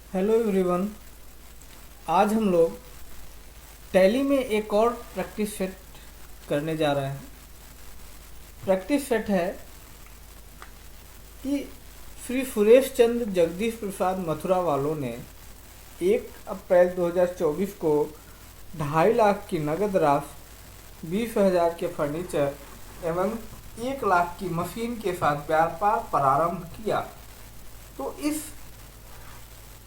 Hello everyone. आज हम लोग टैली में एक और प्रैक्टिस सेट करने जा रहे हैं। प्रैक्टिस सेट है कि श्री सुरेश चंद्र जगदीश प्रसाद मथुरा वालों ने 1 अप्रैल 2024 को 2.5 लाख की नगद राशि, 20,000 के फर्नीचर एवं 1 लाख की मशीन के साथ व्यापार प्रारंभ किया। तो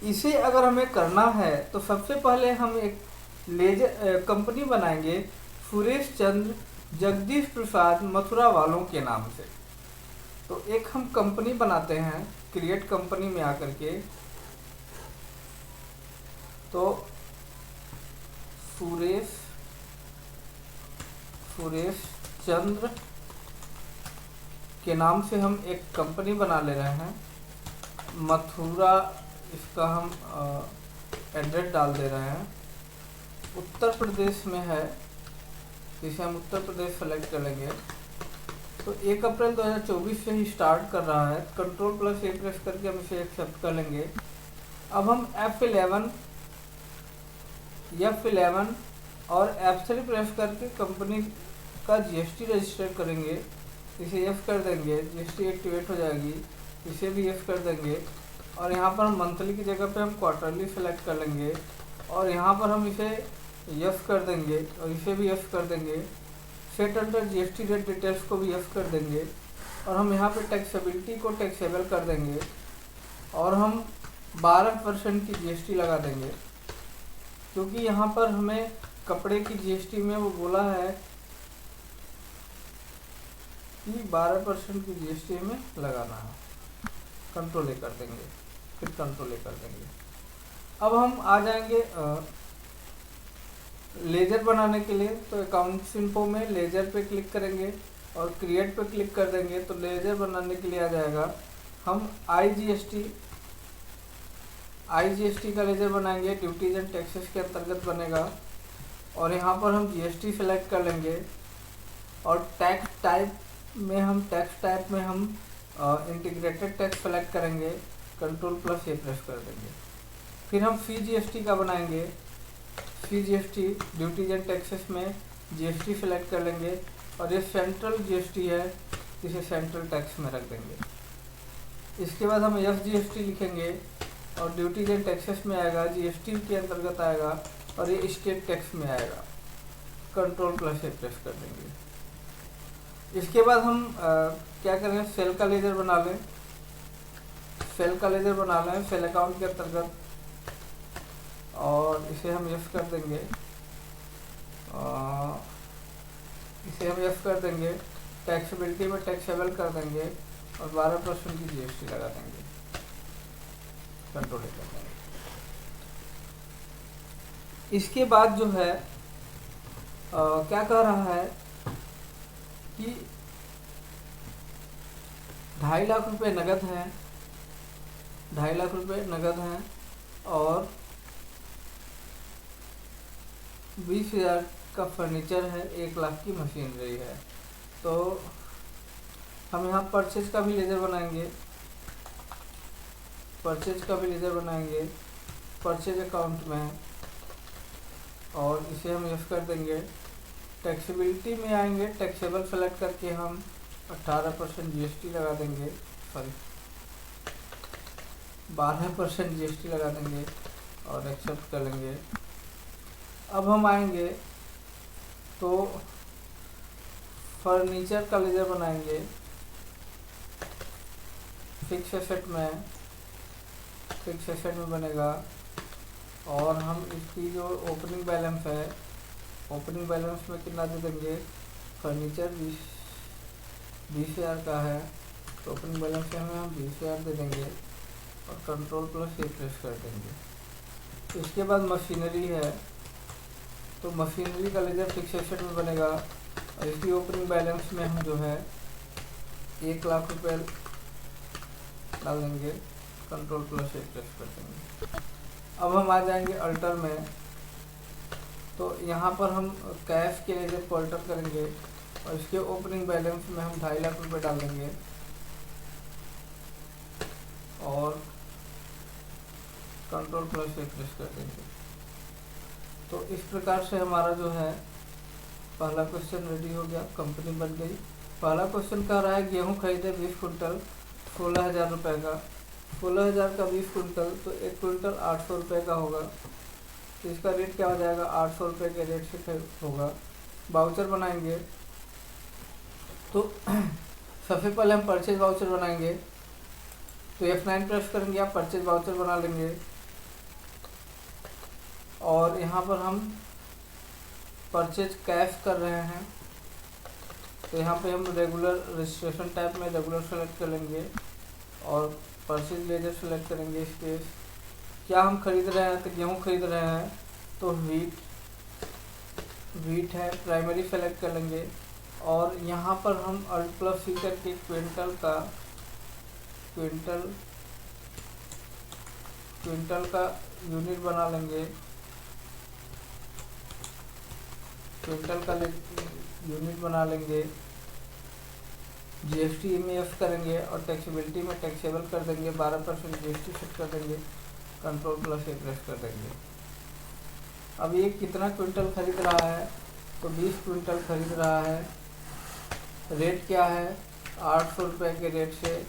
इसे अगर हमें करना है तो सबसे पहले हम एक लेजर कंपनी बनाएंगे सुरेश चंद्र जगदीश प्रसाद मथुरा वालों के नाम से। तो एक हम कंपनी बनाते हैं क्रिएट कंपनी में आकर के। तो सुरेश चंद्र के नाम से हम एक कंपनी बना ले रहे हैं। मथुरा इसका हम एड्रेस डाल दे रहे हैं। उत्तर प्रदेश में है, इसे हम उत्तर प्रदेश सेलेक्ट कर लेंगे। तो 1 अप्रैल 2024 से ही स्टार्ट कर रहा है। Ctrl+A प्रेस करके हम इसे एक्सेप्ट कर लेंगे। अब हम F11 और F3 प्रेस करके कंपनी का GST रजिस्टर करेंगे। इसे F कर देंगे, GST एक्टिवेट हो जाएगी। इसे भी F कर देंगे और यहाँ पर हम मंथली की जगह पे हम क्वार्टरली सेलेक्ट कर लेंगे और यहाँ पर हम इसे F कर देंगे और इसे भी F कर देंगे। Set under GST rate details को भी F कर देंगे और हम यहाँ पे टैक्सेबिलिटी को टैक्सेबल कर देंगे और हम 12% की GST लगा देंगे, क्योंकि यहाँ पर हमें कपड़े की GST में वो बोला है कि 12% की GST में लगाना है। Ctrl+A कर देंगे, फिर Ctrl+A कर देंगे। अब हम आ जाएंगे लेजर बनाने के लिए। तो अकाउंट्स इन्फो में लेजर पे क्लिक करेंगे और क्रिएट पे क्लिक कर देंगे। तो लेजर बनाने के लिए आ जाएगा। हम IGST का लेजर बनाएंगे, ड्यूटीज एंड टैक्सेस के अंतर्गत बनेगा। और यहाँ पर हम GST सेलेक्ट कर लेंगे और टैक्स टाइप में हम इंटीग्रेटेड टैक्स सेलेक्ट करेंगे। Ctrl+A प्रेस कर देंगे। फिर हम CGST का बनाएंगे। CGST ड्यूटीज एंड टैक्सेस में GST सेलेक्ट कर लेंगे और ये सेंट्रल GST है, इसे सेंट्रल टैक्स में रख देंगे। इसके बाद हम SGST लिखेंगे और ड्यूटीज एंड टैक्सेस में आएगा, GST के अंतर्गत आएगा और ये स्टेट टैक्स में आएगा। Ctrl+A प्रेस कर देंगे। इसके बाद हम क्या करें, सेल का लेजर बना लें। सेल अकाउंट के अंतर्गत और इसे हम F कर देंगे। टैक्सेबिलिटी में टैक्सेबल कर देंगे और 12% की GST लगा देंगे। Ctrl+A कर देंगे। इसके बाद जो है क्या कह रहा है कि 2.5 लाख रुपए नगद हैं, 2.5 लाख रुपए नगद हैं और 20,000 का फर्नीचर है, 1 लाख की मशीनरी है। तो हम यहाँ परचेज का भी लेजर बनाएंगे। परचेज अकाउंट में और इसे हम F कर देंगे। टैक्सेबिलिटी में आएंगे, टैक्सेबल सेलेक्ट करके हम 18% GST लगा देंगे, 12% GST लगा देंगे और एक्सेप्ट कर लेंगे। अब हम आएंगे तो फर्नीचर का लेजर बनाएंगे। फिक्स एसेट में बनेगा और हम इसकी जो ओपनिंग बैलेंस है, ओपनिंग बैलेंस में कितना दे देंगे, फर्नीचर 20,000 का है तो ओपनिंग बैलेंस में हम 20,000 दे देंगे और Ctrl+A प्रेस कर देंगे। इसके बाद मशीनरी है, तो मशीनरी का लेजर फिक्स एसेट में बनेगा और इसकी ओपनिंग बैलेंस में हम जो है 1 लाख रुपये डाल देंगे। Ctrl+A प्रेस कर देंगे। अब हम आ जाएंगे अल्टर में। तो यहाँ पर हम कैश के लेजर को अल्टर करेंगे और इसके ओपनिंग बैलेंस में हम 2.5 लाख रुपए डाल देंगे और कंट्रोल प्लस से प्रेस कर देंगे। तो इस प्रकार से हमारा जो है पहला क्वेश्चन रेडी हो गया, कंपनी बन गई। पहला क्वेश्चन कह रहा है गेहूँ खरीदे 20 कुंटल 16,000 रुपये का। 16,000 का 20 कुंटल तो 1 कुंटल 800 रुपये का होगा। तो इसका रेट क्या हो जाएगा, 800 रुपये के रेट से होगा। वाउचर बनाएंगे तो सबसे पहले हम परचेज वाउचर बनाएंगे। तो F9 प्रेस करेंगे, आप परचेज वाउचर बना लेंगे। और यहाँ पर हम परचेज कैश कर रहे हैं, तो यहाँ पे हम रेगुलर रजिस्ट्रेशन टाइप में रेगुलर सेलेक्ट कर लेंगे और परचेज लेजर सेलेक्ट करेंगे। स्पेस क्या हम खरीद रहे हैं, तो गेहूँ खरीद रहे हैं तो वीट है, प्राइमरी सेलेक्ट कर लेंगे। और यहाँ पर हम अल्ट प्लस सी करके क्विंटल का यूनिट बना लेंगे। क्विंटल का यूनिट बना लेंगे। जीएसटी में एफ करेंगे और टैक्सेबिलिटी में टैक्सेबल कर देंगे, 12% जीएसटी सेट कर देंगे। कंट्रोल प्लस ए प्रेस कर देंगे। अब ये कितना क्विंटल खरीद रहा है, तो 20 क्विंटल खरीद रहा है। रेट क्या है, 800 रुपये के रेट से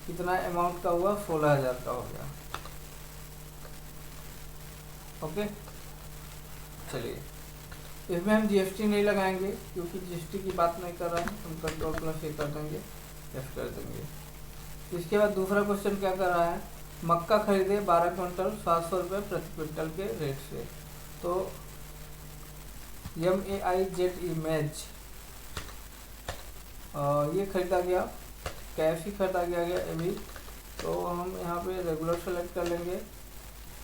कितना अमाउंट का हुआ, 16,000 का हो गया। ओके, चलिए इसमें हम जीएसटी नहीं लगाएंगे क्योंकि जीएसटी की बात नहीं कर रहे हैं। हम कंट्रोल प्लस ए कर देंगे, एफ कर देंगे। इसके बाद दूसरा क्वेश्चन क्या कर रहा है, मक्का खरीदे 12 क्विंटल 700 रुपये प्रति क्विंटल के रेट से। तो MAIZ इमेज ये खरीदा गया, कैश ही खरीदा गया अभी। तो हम यहाँ पे रेगुलर सेलेक्ट कर लेंगे,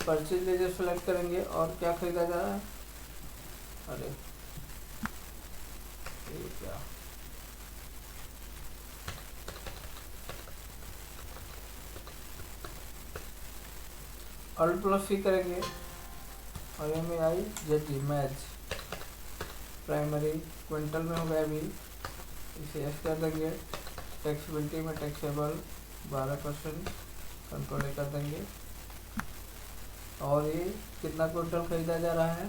परचेज लेजर सेलेक्ट करेंगे और क्या खरीदा जा रहा है, अरे ये क्या, अल्ट प्लस सी करेंगे और MAIZ इमेज प्राइमरी क्विंटल में हो गया अभी, इसे एस कर देंगे। टैक्सेबिलिटी में टैक्सेबल 12% कंट्रोल कर देंगे। और ये कितना क्विंटल खरीदा जा रहा है,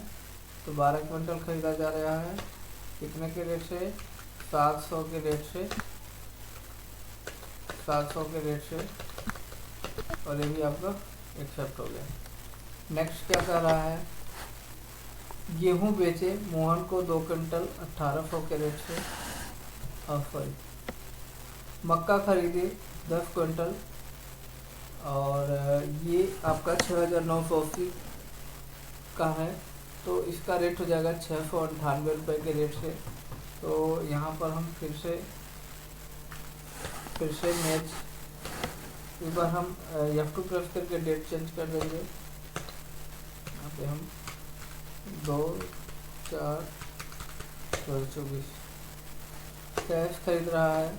तो 12 क्विंटल खरीदा जा रहा है। कितने के रेट से, 700 के रेट से, 700 के रेट से। और ये भी आपका एक्सेप्ट हो गया। नेक्स्ट क्या कर रहा है, गेहूं बेचे मोहन को 2 क्विंटल 1800 के रेट से। सॉरी, मक्का खरीदे 10 क्विंटल और ये आपका 6,980 का है। तो इसका रेट हो जाएगा 698 रुपये के रेट से। तो यहाँ पर हम फिर से मैच, एक बार हम F2 प्रेस करके डेट चेंज कर देंगे। यहाँ पे हम 2/4/2024 कैश खरीद रहा है।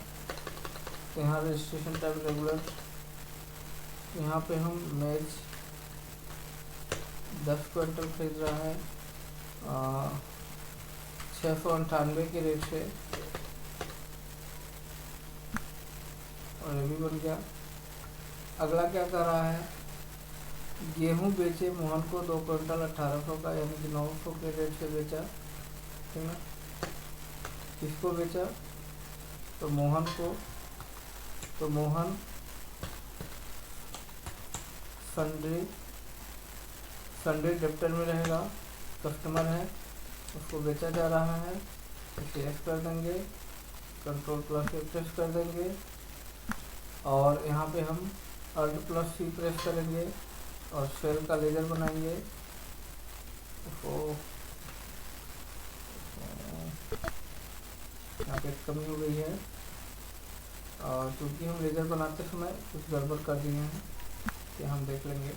तो यहाँ रजिस्ट्रेशन टाइप रेगुलर, यहाँ पे हम मैच 10 क्विंटल खरीद रहा है 698 के रेट से। और ये भी बन गया। अगला क्या कर रहा है, गेहूं बेचे मोहन को 2 क्विंटल 1800 का, यानी कि 900 के रेट से बेचा, ठीक है। किसको बेचा, तो मोहन को। तो मोहन संडे डेप्टर में रहेगा, कस्टमर है, उसको बेचा जा रहा है। इसे एस कर देंगे, कंट्रोल प्लस से प्रेस कर देंगे और यहाँ पे हम अल्ट प्लस सी प्रेस करेंगे और सेल का लेजर बनाएंगे। तो यहाँ पे कमी हो गई है और क्योंकि हम लेजर बनाते समय कुछ गड़बड़ कर दिए हैं, कि हम देख लेंगे।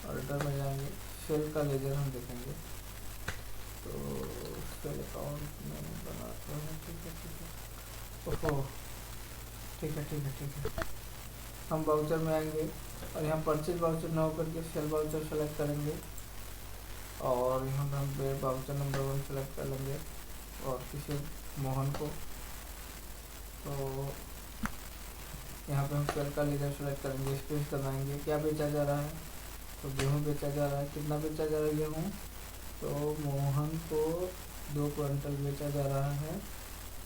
ऑर्डर में जाएंगे, सेल का लेजर हम देखेंगे। तो सेल अकाउंट में बनाते हैं, ठीक है। ओहो, ठीक है। हम वाउचर में आएंगे और यहाँ परचेज वाउचर न होकर के सेल वाउचर सेलेक्ट करेंगे और यहाँ हम वाउचर नंबर 1 सेलेक्ट कर लेंगे और किसी मोहन को। तो यहाँ पे हम सेल का लेजर सेलेक्ट करेंगे, स्पेस दबाएंगे। क्या बेचा जा रहा है? तो गेहूँ बेचा जा रहा है। कितना बेचा जा रहा है गेहूँ? तो मोहन को 2 क्विंटल बेचा जा रहा है,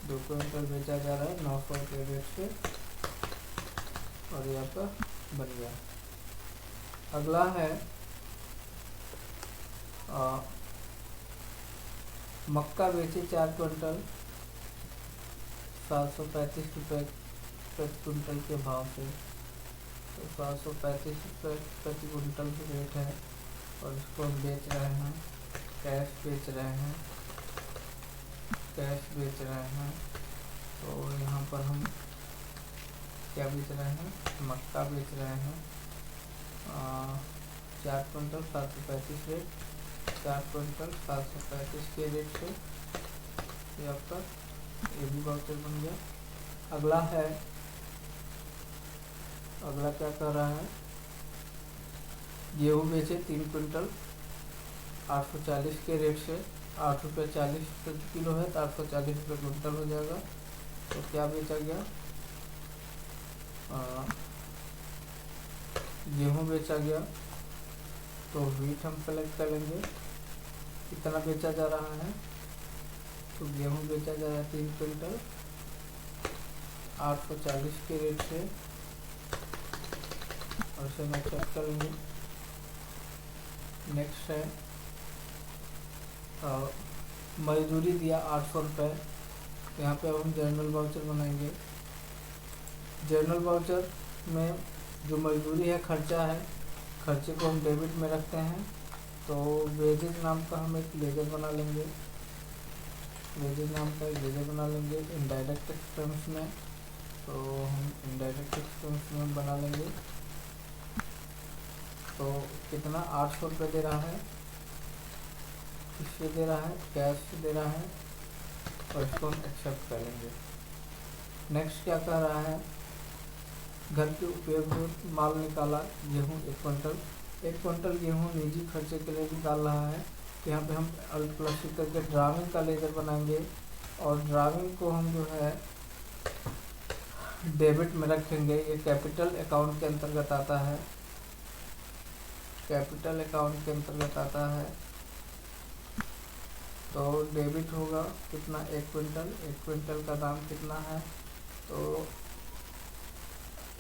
2 क्विंटल बेचा जा रहा है 900 के रेट से, और यहाँ पर बन गया। अगला है मक्का बेचे 4 क्विंटल 735 रुपये प्रति कुंटल के भाव से। तो 735 रुपये प्रति कुंटल की रेट है, और इसको हम बेच रहे हैं, कैश बेच रहे हैं, कैश बेच रहे हैं। तो यहाँ पर हम क्या बेच रहे हैं? मक्का बेच रहे हैं 4 क्विंटल 735 रेट, 4 क्विंटल 735 के रेट से। यहाँ पर ये भी वाउचर बन गया। अगला है, अगला क्या कर रहा है? गेहूँ बेचे 3 क्विंटल 840 के रेट से, 8 रुपये 40 प्रति किलो है, तो 840 रुपये क्विंटल हो जाएगा। तो क्या बेचा गया? गेहूँ बेचा गया। तो व्हीट हम सेलेक्ट करेंगे, कितना बेचा जा रहा है? तो गेहूँ बेचा जा रहा है 3 क्विंटल 840 के रेट से, और इसे हम एक्सेप्ट करेंगे। नेक्स्ट है मजदूरी दिया 800 रुपये। यहाँ पे अब हम जनरल वाउचर बनाएंगे। जनरल वाउचर में जो मजदूरी है, खर्चा है, खर्चे को हम डेबिट में रखते हैं। तो वेजेज नाम का हम एक लेजर बना लेंगे, वेजेज नाम का एक लेजर बना लेंगे इनडायरेक्ट एक्सपेंस में। तो हम इनडायरेक्ट एक्सपेंस में बना लेंगे। तो कितना? 800 रुपये दे रहा है, किससे दे रहा है? कैश से दे रहा है, और इसको हम एक्सेप्ट करेंगे। नेक्स्ट क्या कर रहा है? घर के उपयोग माल निकाला, गेहूँ 1 क्विंटल, 1 क्विंटल गेहूँ निजी खर्चे के लिए निकाल रहा है। तो यहाँ पे हम अल्ट प्लस करके ड्राविंग का लेजर बनाएंगे, और ड्राविंग को हम जो है डेबिट में रखेंगे। ये कैपिटल अकाउंट के अंतर्गत आता है, कैपिटल अकाउंट के अंतर्गत आता है। तो डेबिट होगा कितना? 1 क्विंटल, 1 क्विंटल का दाम कितना है? तो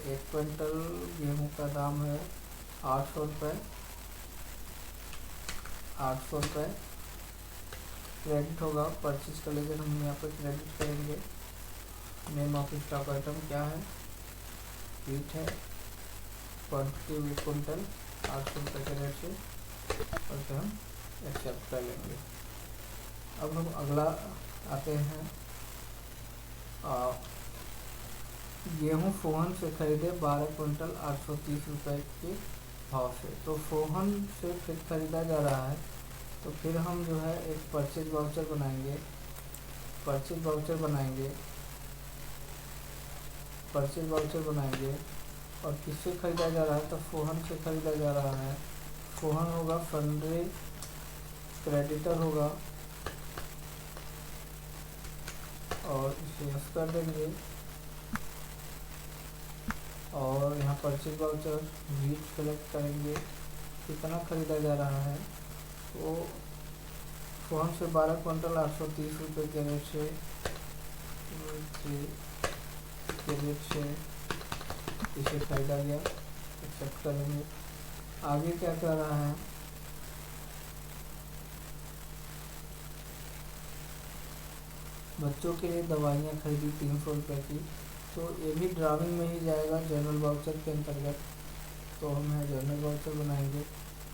1 क्विंटल गेहूँ का दाम है 800 रुपये, 800 रुपये। क्रेडिट होगा, परचेज का लेजर हम यहाँ पर क्रेडिट करेंगे। नेम ऑफ स्टॉक आइटम क्या है? व्हीट है, क्वान्टिटी 1 क्विंटल 800 रुपये के रेट से, और इसे हम एक्सेप्ट कर लेंगे। अब हम अगला आते हैं, गेहूँ फोहन से खरीदे 12 क्विंटल 830 रुपये के भाव से। तो फोहन से फिर खरीदा जा रहा है, तो फिर हम जो है एक परचेज वाउचर बनाएंगे, परचेज वाउचर बनाएंगे, परचेज वाउचर बनाएंगे। और किससे खरीदा जा रहा है? तो फोहन से खरीदा जा रहा है। फोहन होगा फंड्री क्रेडिटर होगा, और इसे यस कर देंगे। और यहाँ परचेज वाउचर व्हीट सेलेक्ट करेंगे, कितना खरीदा जा रहा है? तो फोहन से 12 क्विंटल 830 रुपये के रेट से इसे खरीदा गया, एक्सेप्ट करेंगे। आगे क्या कर रहा है? बच्चों के लिए दवाइयाँ खरीदी 300 रुपये की। तो ये भी ड्राविंग में ही जाएगा, जनरल वाउचर के अंतर्गत। तो हम यहाँ जनरल वाउचर बनाएंगे,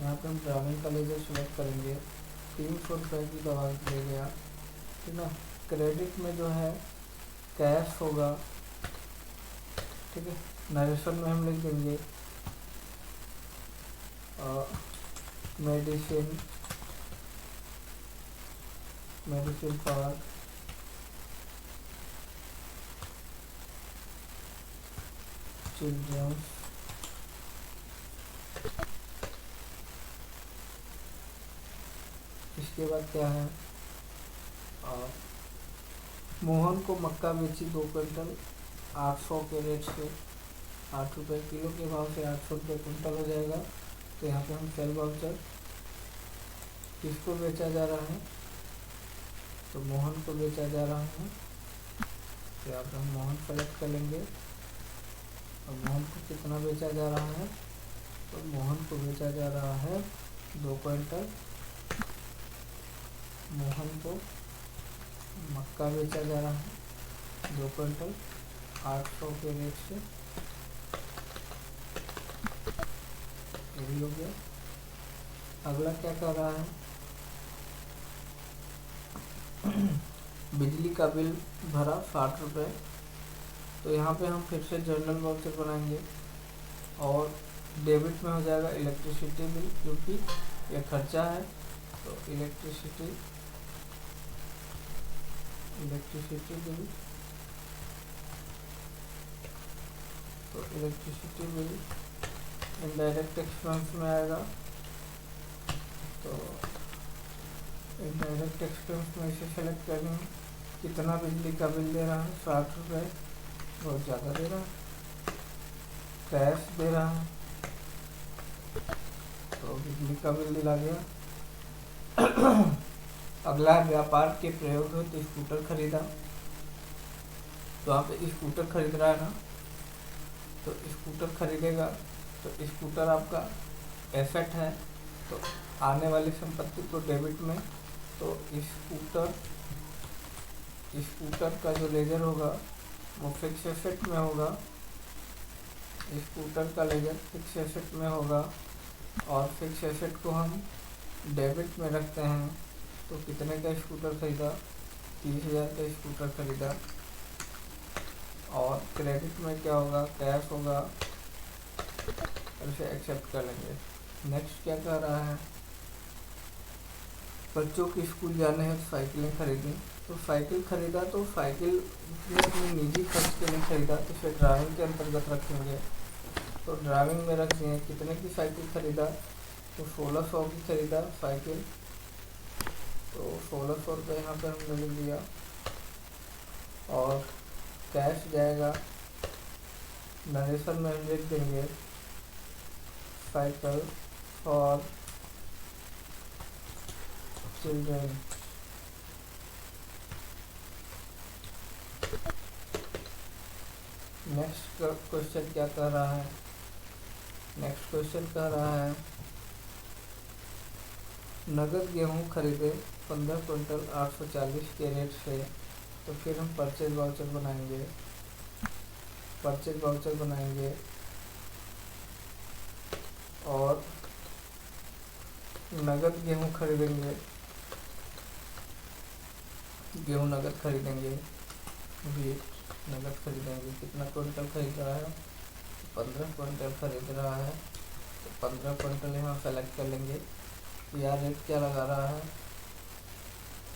यहाँ पे हम ड्राविंग का लेजर सेलेक्ट करेंगे। 300 रुपये की दवा ले गया, ठीक ना। क्रेडिट में जो है कैश होगा, ठीक है। नरेशन में हम लिख देंगे मेडिसिन, मेडिसिन फॉर चिल्ड्रंस। इसके बाद क्या है? मोहन को मक्का बेची 2 क्विंटल 800 के रेट से, 8 रुपये किलो के भाव से 800 रुपये कुंटल हो जाएगा। तो यहाँ पे हम सेल वाउचर किसको बेचा जा रहा है, तो मोहन को बेचा जा रहा है। तो यहाँ पे हम मोहन सेलेक्ट कर लेंगे और मोहन को कितना बेचा जा रहा है, तो मोहन को बेचा जा रहा है 2 क्विंटल। मोहन को मक्का बेचा जा रहा है 2 क्विंटल 800 के रेट से। यही हो गया। अगला क्या कर रहा है, बिजली का बिल भरा 60 रुपये। तो यहाँ पे हम फिर से जनरल वाउचर बनाएंगे और डेबिट में हो जाएगा इलेक्ट्रिसिटी बिल, क्योंकि ये खर्चा है। तो इलेक्ट्रिसिटी बिल, तो इलेक्ट्रिसिटी बिल इनडायरेक्ट एक्सपेंस में आएगा। तो इनडायरेक्ट एक्सपेंस में इसे सेलेक्ट करेंगे। कितना बिजली का बिल दे रहा है, 60 रुपये, बहुत ज़्यादा दे रहा है। कैश दे रहा है, तो बिजली का बिल दिला गया। अगला है व्यापार के प्रयोग हो तो स्कूटर खरीदा। तो आप स्कूटर खरीद रहा है ना, तो स्कूटर खरीदेगा तो स्कूटर आपका एसेट है, तो आने वाली संपत्ति को डेबिट में। तो स्कूटर का जो लेजर होगा वो फिक्स एसेट में होगा। स्कूटर का लेजर फिक्स एसेट में होगा और फिक्स एसेट को हम डेबिट में रखते हैं। तो कितने का स्कूटर खरीदा, 30,000 का स्कूटर खरीदा। और क्रेडिट में क्या होगा, कैश होगा, इसे एक्सेप्ट कर लेंगे। नेक्स्ट क्या कर रहा है, बच्चों की स्कूल जाने हैं साइकिलें खरीदी। तो साइकिल खरीदा, तो साइकिल उसने अपने निजी खर्च के लिए खरीदा, तो इसे ड्राइविंग के अंतर्गत रखेंगे। तो ड्राइविंग में रख दिए। कितने की साइकिल खरीदा, तो 1600 की खरीदा साइकिल। तो 1600 रुपये यहाँ पर हमने लिख दिया। और कैश जाएगा, नरेशन में हम लिख देंगे cycle for children. Next question क्या कह रहा है, नेक्स्ट क्वेश्चन कह रहा है नगद गेहूं खरीदे 15 क्विंटल 840 के रेट से। तो फिर हम परचेज वाउचर बनाएंगे, परचेज वाउचर बनाएंगे और नगद गेहूं खरीदेंगे, गेहूं नगद खरीदेंगे, वीट नगद खरीदेंगे। कितना क्विंटल खरीद रहा है, 15 क्विंटल खरीद रहा है। तो 15 क्विंटल यहाँ सेलेक्ट कर लेंगे। यहाँ रेट क्या लगा रहा है,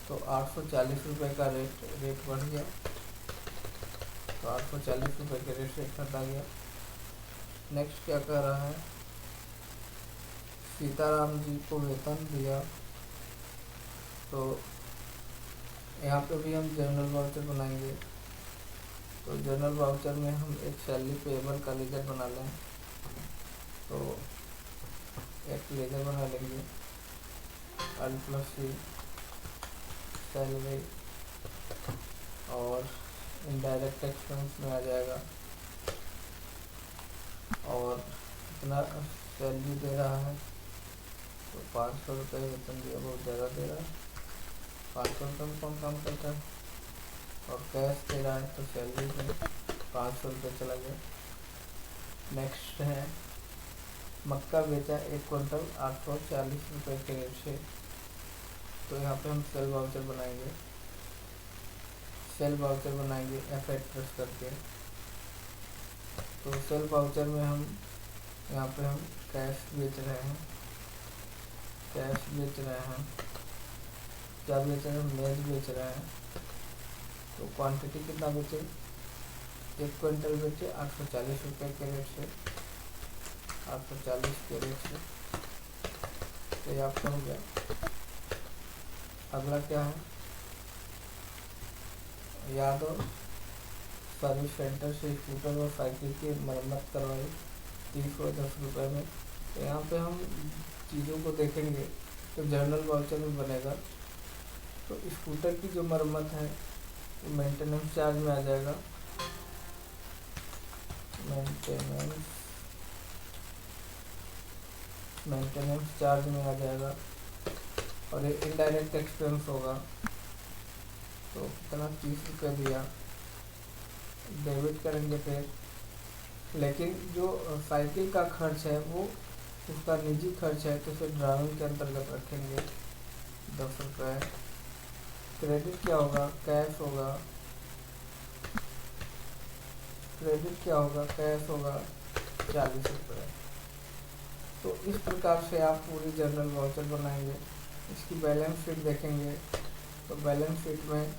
तो 840 रुपये का रेट बढ़ गया। तो 840 रुपये के रेट से खरीदा गया। नेक्स्ट क्या कर रहा है, सीताराम जी को वेतन दिया। तो यहाँ पे भी हम जनरल वाउचर बनाएंगे। तो जनरल वाउचर में हम एक सैलरी पेएबल का लेजर बना लें। तो एक लेजर बना लेंगे, Alt+C सैलरी, और इनडायरेक्ट एक्सपेंस में आ जाएगा। और कितना सैलरी दे रहा है, तो 500 रुपये वेतन दिया, बहुत ज़्यादा दे रहा है। 500 रुपये में कौन काम करता है। और कैश दे रहा है, तो सैलरी में 500 रुपये चला गया। नेक्स्ट है मक्का बेचा 1 क्विंटल 840 रुपये के रेट से। तो यहाँ पे हम सेल वाउचर बनाएंगे, सेल वाउचर बनाएंगे F8 प्रेस करके। तो सेल वाउचर में हम यहाँ पे हम कैश बेच रहे हैं, कैश बेच रहे हैं। क्या बेच रहे हैं, मेज बेच रहे हैं। तो क्वांटिटी कितना बेचे, 1 क्विंटल बेचे 840 रुपये के रेट से, 840 के रेट से। तो ये आपका हो गया। अगला क्या है, यादव सर्विस सेंटर से स्कूटर और साइकिल की मरम्मत करवाई 310 रुपये में। तो यहाँ पे हम चीज़ों को देखेंगे तो जर्नल वाउचर में बनेगा। तो स्कूटर की जो मरम्मत है वो मेंटेनेंस चार्ज में आ जाएगा, मेंटेनेंस चार्ज में आ जाएगा। और ये इनडायरेक्ट एक्सपेंस होगा, तो कितना 30 रुपये दिया, डेबिट करेंगे फिर। लेकिन जो साइकिल का खर्च है वो उसका निजी खर्च है, तो उसे ड्राइविंग के अंतर्गत रखेंगे 10 रुपये। क्रेडिट क्या होगा, कैश होगा, क्रेडिट क्या होगा, कैश होगा 40 रुपये। तो इस प्रकार से आप पूरी जर्नल वाउचर बनाएंगे। इसकी बैलेंस शीट देखेंगे तो बैलेंस शीट में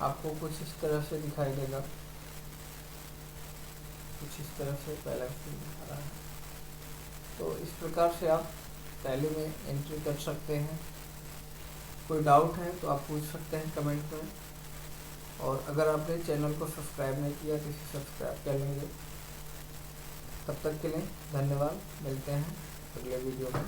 आपको कुछ इस तरह से दिखाई देगा, कुछ इस तरह से बैलेंस शीट दिखा रहा है। तो इस प्रकार से आप टैली में एंट्री कर सकते हैं। कोई डाउट है तो आप पूछ सकते हैं कमेंट में। और अगर आपने चैनल को सब्सक्राइब नहीं किया तो इसे सब्सक्राइब कर लेंगे। तब तक के लिए धन्यवाद, मिलते हैं अगले वीडियो में।